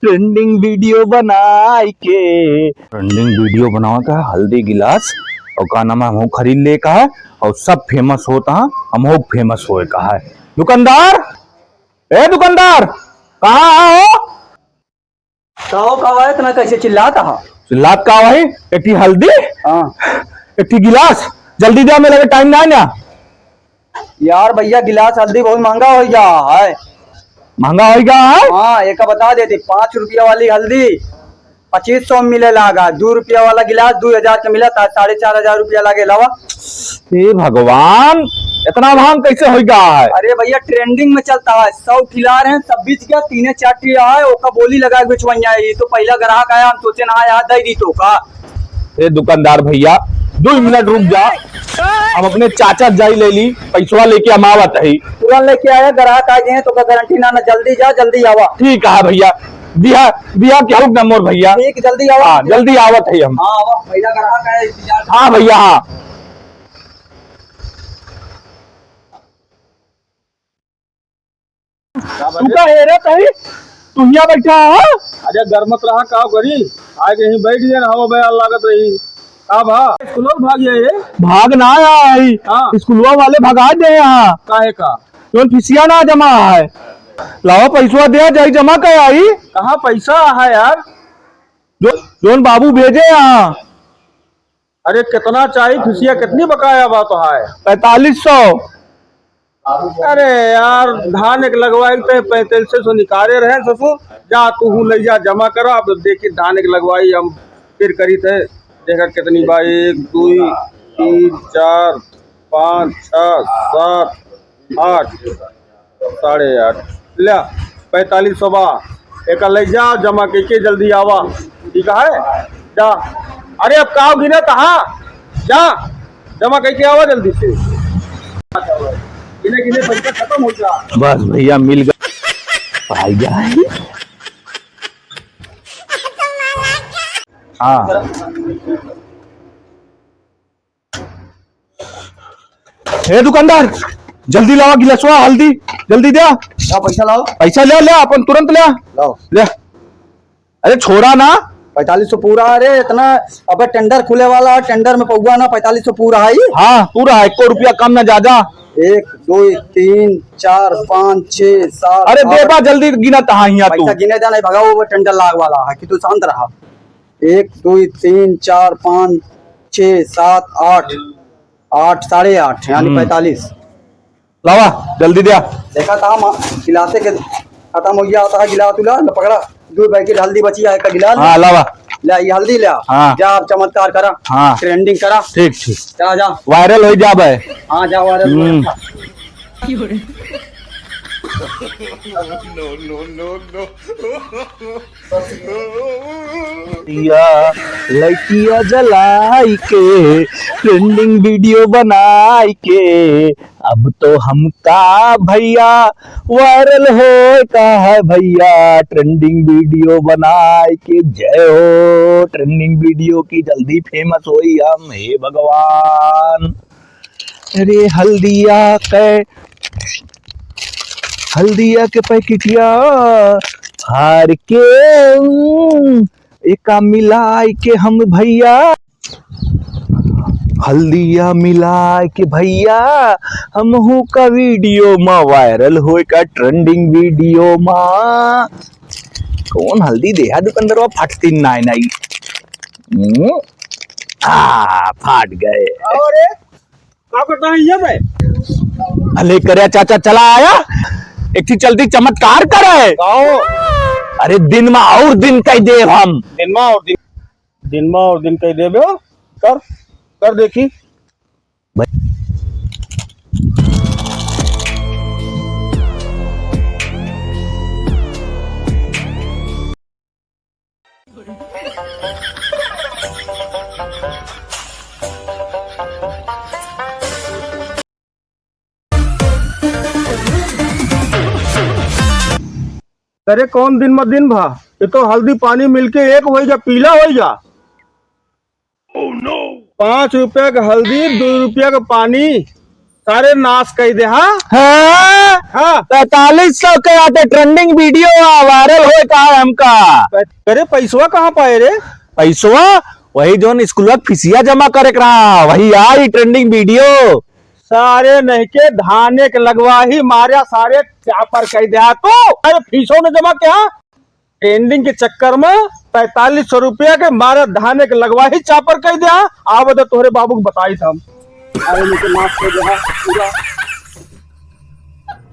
Trending video बनाए के trending video बनावा का है हल्दी गिलास और का नाम है हम खरीद ले का है और सब फेमस होता है हम फेमस होए का है। दुकानदार ए दुकानदार कहाँ हो? कहो कहो इतना कैसे चिल्लाता है? चिल्लात का वही एक हल्दी हाँ एक गिलास जल्दी दे मेरे टाइम ना ना। यार भैया गिलास हल्दी बहुत महंगा हो गया है। महंगा होगा है? हाँ एक बता देते 5 रुपया वाली हल्दी 2500 में मिले लागा, 2 रुपया वाला गिलास 2000 का मिला 4500 रुपया लागे लावा। हे भगवान इतना महंग कैसे होगा है? अरे भैया ट्रेंडिंग में चलता है, 100 खिला रहे हैं सब बीच गया 3-4 टिया है ओका बोली लगा बिचवैया तो पहला ग्राहक आया हम सोचे ना याद दे दी तो का। ए दुकानदार भैया 2 मिनट रुक जा, हम अपने चाचा जाई ले ली पैसा लेके हम आवत है। तुरंत लेके आया ग्राहक आ गए तो का गारंटी ना जल्दी जा जल्दी आवा। ठीक है भैया दिया दिया क्या हुक्म मोर भैया? ठीक जल्दी आवा। हाँ जल्दी आवत है हम। हाँ आवा पहला ग्राहक आया इंतजार। हाँ भैया हाँ तू का हेरत है तू यहाँ बैठा है? अरे गर्मत रहा का करी आज यहीं बैठ गए हवा बयान लागत रही का भा स्कूल भाग गए भाग ना आई हाँ। स्कूलवा वाले भगा दे यहाँ काहे का जोन फिसिया ना जमा है लावा पैसा दे जाई जमा कर आई कहाँ पैसा है यार? जोन बाबू भेजे यहाँ। अरे कितना चाहिए खुशिया कितनी बकाया बात है? 4500। अरे यार धान एक लगवाए थे 4500 निकाले रहे ससुर जा तू ले जा जमा करो अब देखिए धान एक लगवाई हम फिर करी थे देखा कितनी बार 1 2 3 4 5 6 7 8 8.5 ले 4500 बा एक ले जा जमा के जल्दी आवा ठीक है जा। अरे अब का गिने कहा जा जमा करके आवा जल्दी से गिने गिने पैसा खत्म हो जा। बस भैया मिल गया भाई जाए। हाँ हे दुकानदार जल्दी लाओ गिलासवा हल्दी जल्दी दे पैसा लाओ। पैसा ले ले अपन तुरंत ले लाओ ले। अरे छोड़ा ना 4500 पूरा। अरे इतना अब टेंडर खुले वाला टेंडर में पहुआ ना 4500 पूरा है। हाँ पूरा है 1 रुपया कम ना ज्यादा। 1 2 3 4 5 6 7। अरे देबा जल्दी गिना तहा हिया तू पैसा गिने जाना भगा वो टेंडर लाग वाला है कि तू शांत रहा। 1 2 3 4 5 6 7 8 8 8.5 यानी 45। लावा जल्दी दे। देखा था गिलासे के खत्म हो गया था गिलास तुला पकड़ा 2 पैकेट हल्दी बची है का गिलास। हाँ लावा ले ये हल्दी ले हाँ। जा आप चमत्कार करा। हाँ ट्रेंडिंग करा। ठीक ठीक जा जा वायरल हो जाबे। हाँ जा वायरल। लड़किया जलाई के ट्रेंडिंग वीडियो बनाई के अब तो हमका भैया वायरल हो का है भैया ट्रेंडिंग वीडियो बनाए के। जय हो ट्रेंडिंग वीडियो की जल्दी फेमस हो हम हे भगवान। अरे हल्दिया के पैकेटिया हार के एका मिलाई के हम भैया हल्दिया मिलाई के भैया हम का वीडियो में वायरल हो का ट्रेंडिंग वीडियो में। कौन हल्दी दे दुकानदार फटती नाई नाई फाट गए। अरे क्या करता है ये भाई? भले करे चाचा चला आया एक चीज चलती चमत्कार करे। अरे दिन में और दिन कह दे हम दिन में और दिन कह देबे कर कर देखी। अरे कौन दिन में दिन भा ये तो हल्दी पानी मिलके एक हो जा पीला हो जा। oh, no. 5 रुपया का हल्दी 2 रुपया का पानी सारे नाश कर दे। हाँ हाँ हाँ 4500 के आते ट्रेंडिंग वीडियो वायरल हो का हमका। अरे पैसवा कहाँ पाए रे? पैसवा वही जो स्कूल फीसिया जमा करे रहा वही आई ट्रेंडिंग वीडियो। सारे नहीं के धाने के लगवा ही मारिया सारे चापर कह दिया तो। अरे फीसों ने जमा क्या ट्रेंडिंग के चक्कर में 4500 रुपया के मारे धाने के लगवा ही चापर कह दिया। आवत तोहरे बाबू को बताई था। अरे मुझे माफ कर दे।